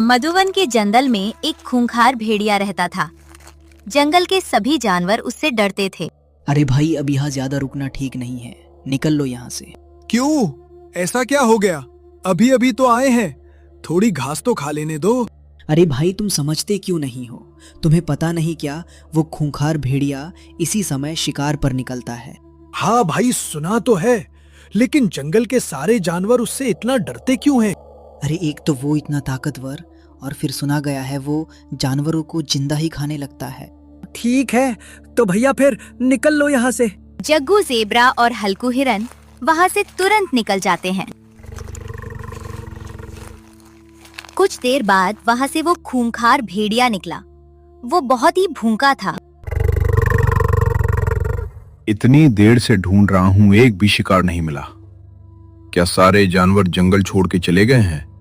मधुवन के जंगल में एक खूंखार भेड़िया रहता था। जंगल के सभी जानवर उससे डरते थे। अरे भाई, अब यहाँ ज्यादा रुकना ठीक नहीं है, निकल लो यहाँ से। क्यों? ऐसा क्या हो गया? अभी अभी तो आए हैं, थोड़ी घास तो खा लेने दो। अरे भाई, तुम समझते क्यों नहीं हो? तुम्हें पता नहीं क्या, वो खूंखार भेड़िया इसी समय शिकार पर निकलता है। हाँ भाई, सुना तो है, लेकिन जंगल के सारे जानवर उससे इतना डरते क्यों हैं? अरे एक तो वो इतना ताकतवर, और फिर सुना गया है वो जानवरों को जिंदा ही खाने लगता है। ठीक है, तो भैया फिर निकल लो यहाँ से। जग्गू ज़ेब्रा और हल्कू हिरन वहाँ से तुरंत निकल जाते हैं। कुछ देर बाद वहाँ से वो खूंखार भेड़िया निकला। वो बहुत ही भूखा था। इतनी देर से ढूंढ रहा हूं, एक भी शिकार नहीं मिला। क्या सारे जानवर जंगल छोड़ के चले गए हैं?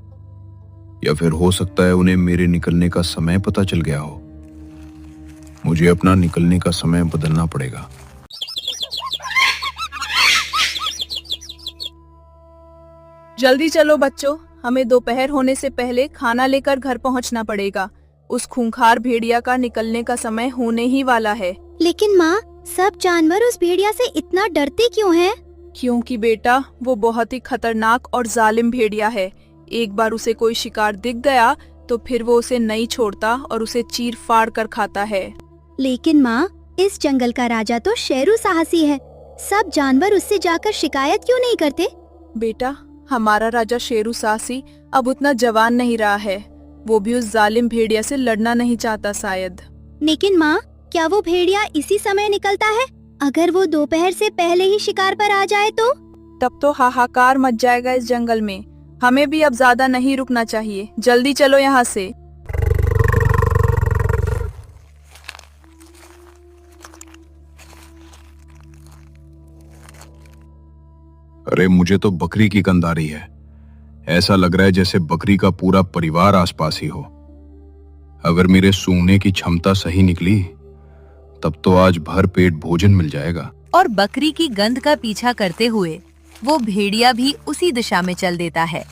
या फिर हो सकता है उन्हें मेरे निकलने का समय पता चल गया हो। मुझे अपना निकलने का समय बदलना पड़ेगा। जल्दी चलो बच्चों, हमें दोपहर होने से पहले खाना लेकर घर पहुंचना पड़ेगा। उस खूंखार भेड़िया का निकलने का समय होने ही वाला है। लेकिन माँ, सब जानवर उस भेड़िया से इतना डरते क्यों हैं? क्योंकि बेटा, वो बहुत ही खतरनाक और जालिम भेड़िया है। एक बार उसे कोई शिकार दिख गया तो फिर वो उसे नहीं छोड़ता और उसे चीर फाड़ कर खाता है। लेकिन माँ, इस जंगल का राजा तो शेरू साहसी है। सब जानवर उससे जाकर शिकायत क्यों नहीं करते? बेटा, हमारा राजा शेरू साहसी अब उतना जवान नहीं रहा है। वो भी उस जालिम भेड़िया से लड़ना नहीं चाहता शायद। लेकिन माँ, क्या वो भेड़िया इसी समय निकलता है? अगर वो दोपहर से पहले ही शिकार पर आ जाए तो? तब तो हाहाकार मच जाएगा इस जंगल में। हमें भी अब ज्यादा नहीं रुकना चाहिए। जल्दी चलो यहाँ से। अरे मुझे तो बकरी की गंध आ रही है। ऐसा लग रहा है जैसे बकरी का पूरा परिवार आसपास ही हो। अगर मेरे सूंघने की क्षमता सही निकली तब तो आज भर पेट भोजन मिल जाएगा। और बकरी की गंध का पीछा करते हुए वो भेड़िया भी उसी दिशा में चल देता है।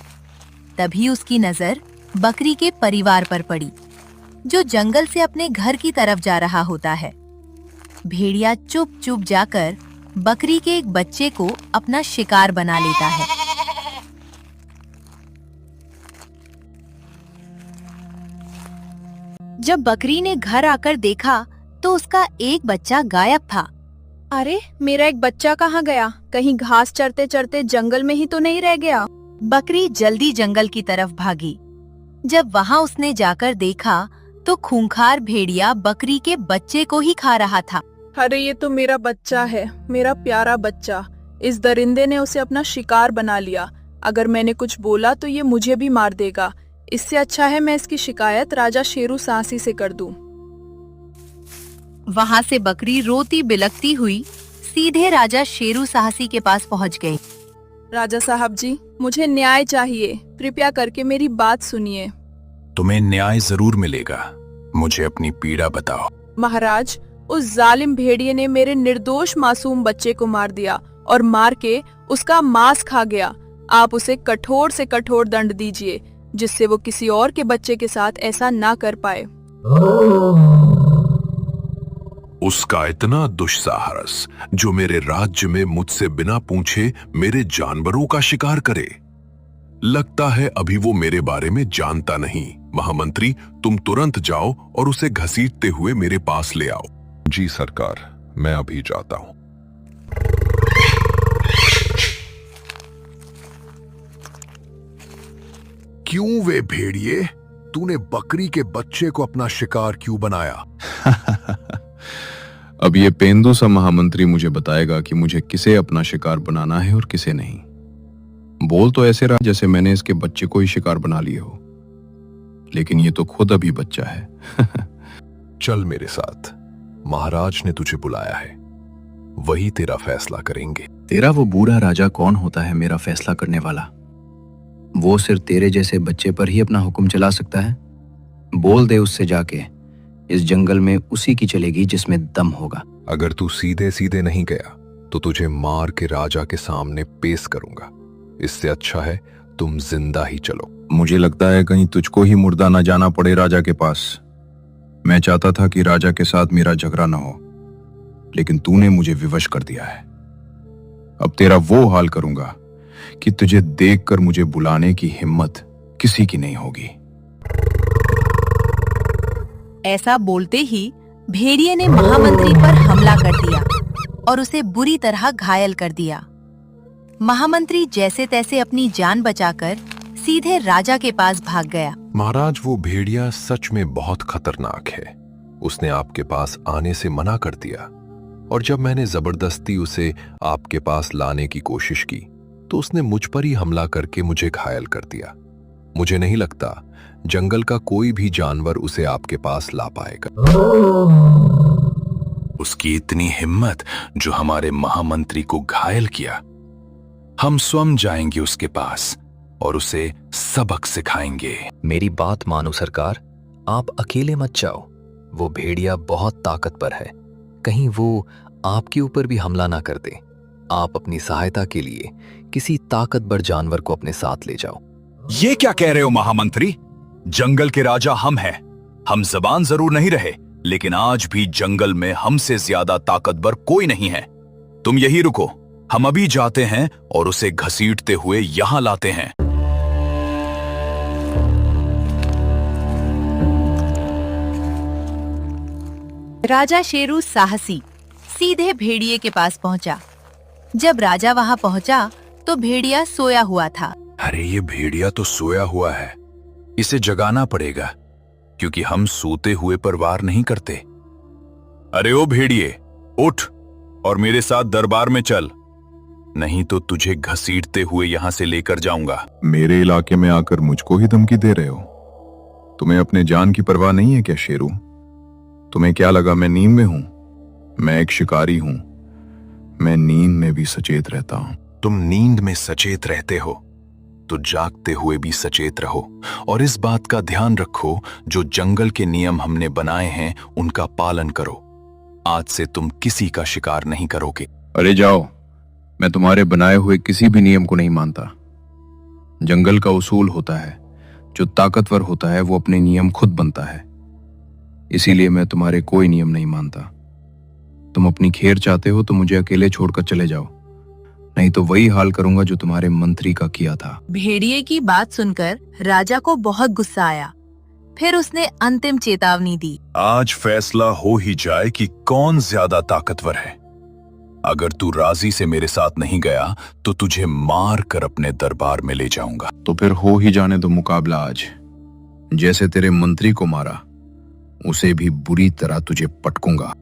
तभी उसकी नजर बकरी के परिवार पर पड़ी, जो जंगल से अपने घर की तरफ जा रहा होता है। भेड़िया चुप-चुप जाकर बकरी के एक बच्चे को अपना शिकार बना लेता है। जब बकरी ने घर आकर देखा तो उसका एक बच्चा गायब था। अरे, मेरा एक बच्चा कहाँ गया? कहीं घास चरते चरते जंगल में ही तो नहीं रह गया? बकरी जल्दी जंगल की तरफ भागी। जब वहाँ उसने जाकर देखा तो खूंखार भेड़िया बकरी के बच्चे को ही खा रहा था। अरे, ये तो मेरा बच्चा है, मेरा प्यारा बच्चा। इस दरिंदे ने उसे अपना शिकार बना लिया। अगर मैंने कुछ बोला तो ये मुझे भी मार देगा। इससे अच्छा है मैं इसकी शिकायत राजा शेरू साहसी से कर दूं। वहाँ से बकरी रोती बिलखती हुई सीधे राजा शेरू साहसी के पास पहुँच गई। राजा साहब जी, मुझे न्याय चाहिए। कृपया करके मेरी बात सुनिए। तुम्हें न्याय जरूर मिलेगा। मुझे अपनी पीड़ा बताओ। महाराज, उस जालिम भेड़िए ने मेरे निर्दोष मासूम बच्चे को मार दिया और मार के उसका मांस खा गया। आप उसे कठोर से कठोर दंड दीजिए, जिससे वो किसी और के बच्चे के साथ ऐसा ना कर पाए। उसका इतना दुस्साहस जो मेरे राज्य में मुझसे बिना पूछे मेरे जानवरों का शिकार करे। लगता है अभी वो मेरे बारे में जानता नहीं। महामंत्री, तुम तुरंत जाओ और उसे घसीटते हुए मेरे पास ले आओ। जी सरकार, मैं अभी जाता हूं। क्यों वे भेड़िए, तूने बकरी के बच्चे को अपना शिकार क्यों बनाया? अब ये पेंदु सा महामंत्री मुझे बताएगा कि मुझे किसे अपना शिकार बनाना है और किसे नहीं। बोल तो ऐसे रहा जैसे मैंने इसके बच्चे को ही शिकार बना लिए हो, लेकिन ये तो खुद अभी बच्चा है। चल मेरे साथ, महाराज ने तुझे बुलाया है, वही तेरा फैसला करेंगे। तेरा वो बूढ़ा राजा कौन होता है मेरा फैसला करने वाला? वो सिर्फ तेरे जैसे बच्चे पर ही अपना हुक्म चला सकता है। बोल दे उससे जाके, इस जंगल में उसी की चलेगी जिसमें दम होगा। अगर तू सीधे सीधे नहीं गया तो तुझे मार के राजा के सामने पेश करूंगा। इससे अच्छा है तुम जिंदा ही चलो। मुझे लगता है कहीं तुझको ही मुर्दा न जाना पड़े राजा के पास। मैं चाहता था कि राजा के साथ मेरा झगड़ा न हो, लेकिन तूने मुझे विवश कर दिया है। अब तेरा वो हाल करूंगा कि तुझे देखकर मुझे बुलाने की हिम्मत किसी की नहीं होगी। ऐसा बोलते ही भेड़िए ने महामंत्री पर हमला कर दिया और उसे बुरी तरह घायल कर दिया। महामंत्री जैसे तैसे अपनी जान बचाकर सीधे राजा के पास भाग गया। महाराज, वो भेड़िया सच में बहुत खतरनाक है। उसने आपके पास आने से मना कर दिया, और जब मैंने जबरदस्ती उसे आपके पास लाने की कोशिश की तो उसने मुझ पर ही हमला करके मुझे घायल कर दिया। मुझे नहीं लगता जंगल का कोई भी जानवर उसे आपके पास ला पाएगा। उसकी इतनी हिम्मत जो हमारे महामंत्री को घायल किया। हम स्वयं जाएंगे उसके पास और उसे सबक सिखाएंगे। मेरी बात मानो सरकार, आप अकेले मत जाओ। वो भेड़िया बहुत ताकतवर है, कहीं वो आपके ऊपर भी हमला ना कर दे। आप अपनी सहायता के लिए किसी ताकतवर जानवर को अपने साथ ले जाओ। ये क्या कह रहे हो महामंत्री? जंगल के राजा हम हैं। हम जबान जरूर नहीं रहे, लेकिन आज भी जंगल में हमसे ज्यादा ताकतवर कोई नहीं है। तुम यही रुको, हम अभी जाते हैं और उसे घसीटते हुए यहां लाते हैं। राजा शेरू साहसी सीधे भेड़िए के पास पहुंचा। जब राजा वहां पहुंचा तो भेड़िया सोया हुआ था। अरे ये भेड़िया तो सोया हुआ है, इसे जगाना पड़ेगा, क्योंकि हम सोते हुए पर वार नहीं करते। अरे ओ भेड़िए, उठ और मेरे साथ दरबार में चल, नहीं तो तुझे घसीटते हुए यहां से लेकर जाऊंगा। मेरे इलाके में आकर मुझको ही धमकी दे रहे हो? तुम्हें अपने जान की परवाह नहीं है क्या शेरू? तुम्हें क्या लगा मैं नींद में हूं? मैं एक शिकारी हूं। मैं नींद में भी सचेत रहता हूं। तुम नींद में सचेत रहते हो तो जागते हुए भी सचेत रहो, और इस बात का ध्यान रखो, जो जंगल के नियम हमने बनाए हैं उनका पालन करो। आज से तुम किसी का शिकार नहीं करोगे। अरे जाओ, मैं तुम्हारे बनाए हुए किसी भी नियम को नहीं मानता। जंगल का उसूल होता है, जो ताकतवर होता है वो अपने नियम खुद बनता है। इसीलिए मैं तुम्हारे कोई नियम नहीं मानता। तुम अपनी खैर चाहते हो तो मुझे अकेले छोड़कर चले जाओ, नहीं तो वही हाल करूंगा जो तुम्हारे मंत्री का किया था। भेड़िए की बात सुनकर राजा को बहुत गुस्सा आया। फिर उसने अंतिम चेतावनी दी। आज फैसला हो ही जाए कि कौन ज्यादा ताकतवर है। अगर तू राजी से मेरे साथ नहीं गया तो तुझे मार कर अपने दरबार में ले जाऊंगा। तो फिर हो ही जाने दो मुकाबला आज। जैसे तेरे मंत्री को मारा, उसे भी बुरी तरह तुझे पटकूंगा।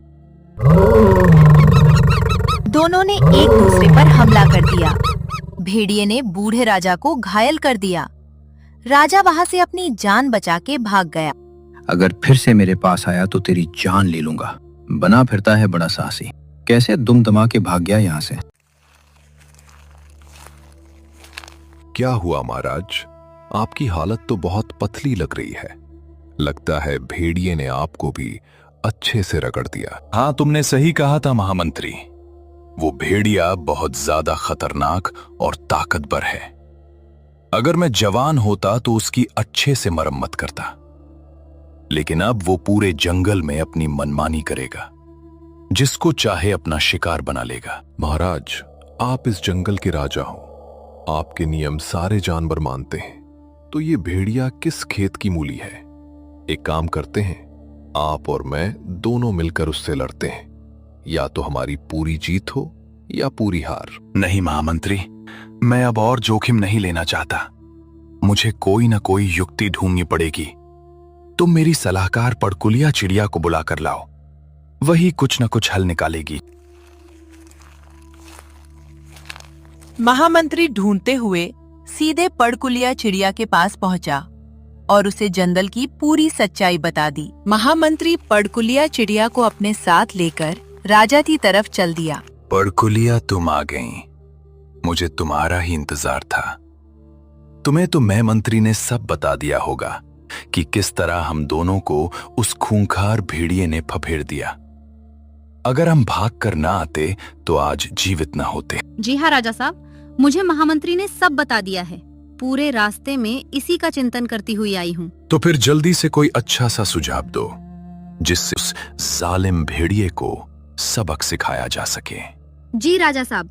दोनों ने एक दूसरे पर हमला कर दिया। भेड़िए ने बूढ़े राजा को घायल कर दिया। राजा वहां से अपनी जान बचा के भाग गया। अगर फिर से मेरे पास आया तो तेरी जान ले लूंगा। बना फिरता है बड़ा साहसी, कैसे दुम दमा के भाग गया यहाँ से। क्या हुआ महाराज? आपकी हालत तो बहुत पतली लग रही है। लगता है भेड़िए ने आपको भी अच्छे से रगड़ दिया। हाँ, तुमने सही कहा था महामंत्री। वो भेड़िया बहुत ज्यादा खतरनाक और ताकतवर है। अगर मैं जवान होता तो उसकी अच्छे से मरम्मत करता, लेकिन अब वो पूरे जंगल में अपनी मनमानी करेगा, जिसको चाहे अपना शिकार बना लेगा। महाराज, आप इस जंगल के राजा हो, आपके नियम सारे जानवर मानते हैं, तो ये भेड़िया किस खेत की मूली है? एक काम करते हैं, आप और मैं दोनों मिलकर उससे लड़ते हैं। या तो हमारी पूरी जीत हो या पूरी हार। नहीं महामंत्री, मैं अब और जोखिम नहीं लेना चाहता। मुझे कोई ना कोई युक्ति ढूंढनी पड़ेगी। तुम मेरी सलाहकार पड़कुलिया चिड़िया को बुलाकर लाओ, वही कुछ न कुछ हल निकालेगी। महामंत्री ढूंढते हुए सीधे पड़कुलिया चिड़िया के पास पहुंचा और उसे जंगल की पूरी सच्चाई बता दी। महामंत्री पड़कुलिया चिड़िया को अपने साथ लेकर राजा की तरफ चल दिया। पड़कुलिया, तुम आ गई। मुझे तुम्हारा ही इंतजार था। तुम्हें तो मैं मंत्री ने सब बता दिया होगा कि किस तरह हम दोनों को उस खूंखार भेड़िए ने फफेड़ दिया। अगर हम भाग कर ना आते तो आज जीवित ना होते। जी हाँ राजा साहब, मुझे महामंत्री ने सब बता दिया है। पूरे रास्ते में इसी का चिंतन करती हुई आई हूँ। तो फिर जल्दी से कोई अच्छा सा सुझाव दो जिससे उस जालिम भेड़िए को सबक सिखाया जा सके। जी राजा साहब,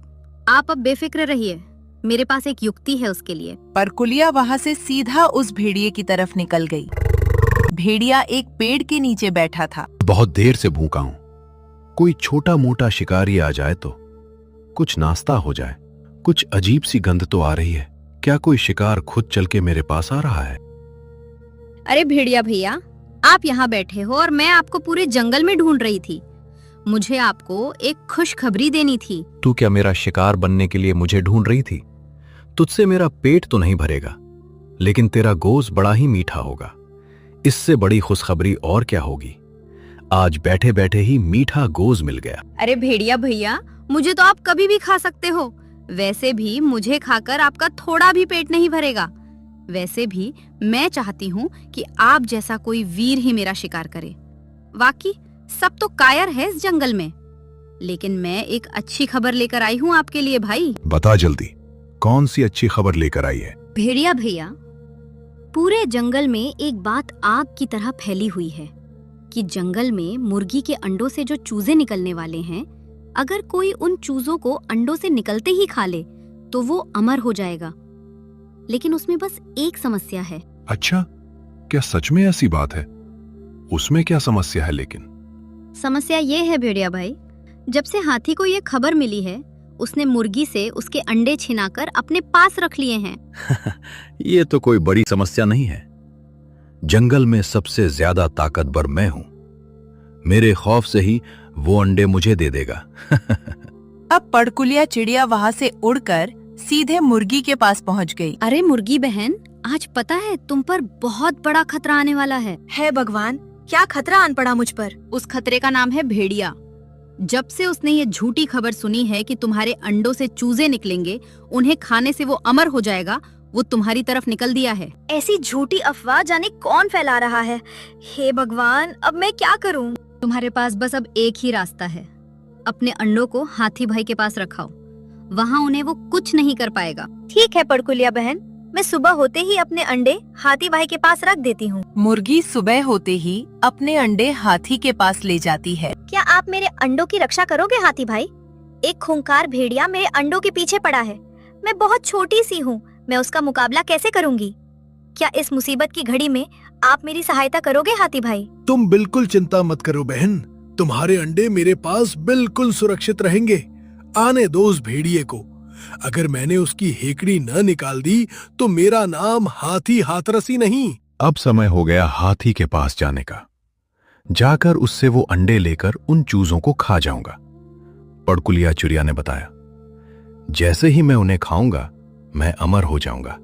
आप अब बेफिक्र रहिए, मेरे पास एक युक्ति है उसके लिए। परकुलिया वहां से सीधा उस भेड़िए की तरफ निकल गई। भेड़िया एक पेड़ के नीचे बैठा था। बहुत देर से भूखा हूं, कोई छोटा मोटा शिकारी आ जाए तो कुछ नाश्ता हो जाए। कुछ अजीब सी गंध तो आ रही है, क्या कोई शिकार खुद चल के मेरे पास आ रहा है? अरे भेड़िया भैया, आप यहाँ बैठे हो और मैं आपको पूरे जंगल में ढूंढ रही थी। मुझे आपको एक खुशखबरी देनी थी। तू क्या मेरा शिकार बनने के लिए मुझे ढूंढ रही थी? तुझसे मेरा पेट तो नहीं भरेगा, लेकिन तेरा गोश्त बड़ा ही मीठा होगा। इससे बड़ी खुशखबरी और क्या होगी? आज बैठे बैठे ही मीठा गोश्त मिल गया। अरे भेड़िया भैया, मुझे तो आप कभी भी खा सकते हो। वैसे भी मुझे खाकर आपका थोड़ा भी पेट नहीं भरेगा। वैसे भी मैं चाहती हूँ कि आप जैसा कोई वीर ही मेरा शिकार करे। वाकई सब तो कायर है इस जंगल में, लेकिन मैं एक अच्छी खबर लेकर आई हूँ आपके लिए भाई। बता जल्दी, कौन सी अच्छी खबर लेकर आई है? भेड़िया भैया, पूरे जंगल में एक बात आग की तरह फैली हुई है कि जंगल में मुर्गी के अंडों से जो चूजे निकलने वाले हैं, अगर कोई उन चूजों को अंडों से निकलते ही खा ले तो वो अमर हो जाएगा। लेकिन उसमें बस एक समस्या है। अच्छा, क्या सच में ऐसी बात है? उसमें क्या समस्या है? लेकिन समस्या ये है भेड़िया भाई, जब से हाथी को ये खबर मिली है, उसने मुर्गी से उसके अंडे छिनाकर अपने पास रख लिए हैं। ये तो कोई बड़ी समस्या नहीं है। जंगल में सबसे ज्यादा ताकतवर मैं हूं। मेरे खौफ से ही वो अंडे मुझे दे देगा। अब पड़कुलिया चिड़िया वहां से उड़कर सीधे मुर्गी के पास पहुंच गई। अरे मुर्गी बहन, आज पता है तुम पर बहुत बड़ा खतरा आने वाला है। है भगवान, क्या खतरा आन पड़ा मुझ पर? उस खतरे का नाम है भेड़िया। जब से उसने ये झूठी खबर सुनी है कि तुम्हारे अंडों से चूजे निकलेंगे, उन्हें खाने से वो अमर हो जाएगा, वो तुम्हारी तरफ निकल दिया है। ऐसी झूठी अफवाह जाने कौन फैला रहा है। हे भगवान, अब मैं क्या करूं? तुम्हारे पास बस अब एक ही रास्ता है। अपने अंडों को हाथी भाई के पास रखाओ, वहाँ उन्हें वो कुछ नहीं कर पाएगा। ठीक है पड़कुलिया बहन, मैं सुबह होते ही अपने अंडे हाथी भाई के पास रख देती हूँ। मुर्गी सुबह होते ही अपने अंडे हाथी के पास ले जाती है। क्या आप मेरे अंडों की रक्षा करोगे हाथी भाई? एक खूंखार भेड़िया मेरे अंडों के पीछे पड़ा है। मैं बहुत छोटी सी हूँ, मैं उसका मुकाबला कैसे करूँगी? क्या इस मुसीबत की घड़ी में आप मेरी सहायता करोगे हाथी भाई? तुम बिल्कुल चिंता मत करो बहन, तुम्हारे अंडे मेरे पास बिल्कुल सुरक्षित रहेंगे। आने दो उस भेड़िए को। अगर मैंने उसकी हेकड़ी न निकाल दी तो मेरा नाम हाथी हाथरसी नहीं। अब समय हो गया हाथी के पास जाने का। जाकर उससे वो अंडे लेकर उन चूजों को खा जाऊंगा। पड़कुलिया चिड़िया ने बताया, जैसे ही मैं उन्हें खाऊंगा मैं अमर हो जाऊंगा।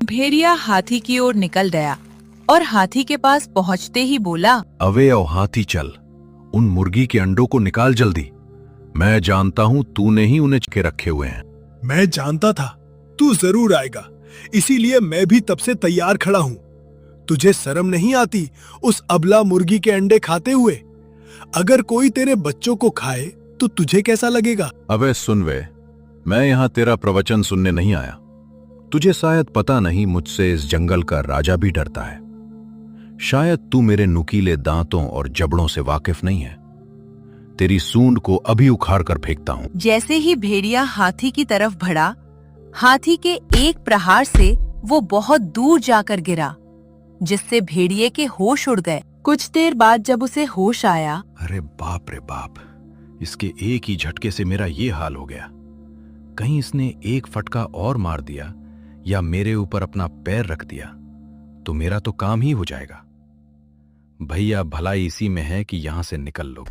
भेड़िया हाथी की ओर निकल गया और हाथी के पास पहुंचते ही बोला, अवे ओ हाथी चल, उन मुर्गी के अंडों को निकाल जल्दी। मैं जानता हूं तूने ही उन्हें के रखे हुए हैं। मैं जानता था तू जरूर आएगा, इसीलिए मैं भी तब से तैयार खड़ा हूँ। तुझे शर्म नहीं आती उस अबला मुर्गी के अंडे खाते हुए? अगर कोई तेरे बच्चों को खाए तो तुझे कैसा लगेगा? अबे सुन वे, मैं यहाँ तेरा प्रवचन सुनने नहीं आया। तुझे शायद पता नहीं, मुझसे इस जंगल का राजा भी डरता है। शायद तू मेरे नुकीले दांतों और जबड़ों से वाकिफ नहीं है। तेरी सूंड को अभी उखाड़ कर फेंकता हूँ। जैसे ही भेड़िया हाथी की तरफ बढ़ा, हाथी के एक प्रहार से वो बहुत दूर जाकर गिरा, जिससे भेड़िए के होश उड़ गए। कुछ देर बाद जब उसे होश आया, अरे बाप रे बाप, इसके एक ही झटके से मेरा ये हाल हो गया। कहीं इसने एक फटका और मार दिया या मेरे ऊपर अपना पैर रख दिया तो मेरा तो काम ही हो जाएगा। भैया भलाई इसी में है कि यहां से निकल लो।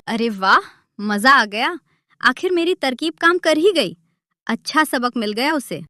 अरे वाह, मजा आ गया। आखिर मेरी तरकीब काम कर ही गई। अच्छा सबक मिल गया उसे।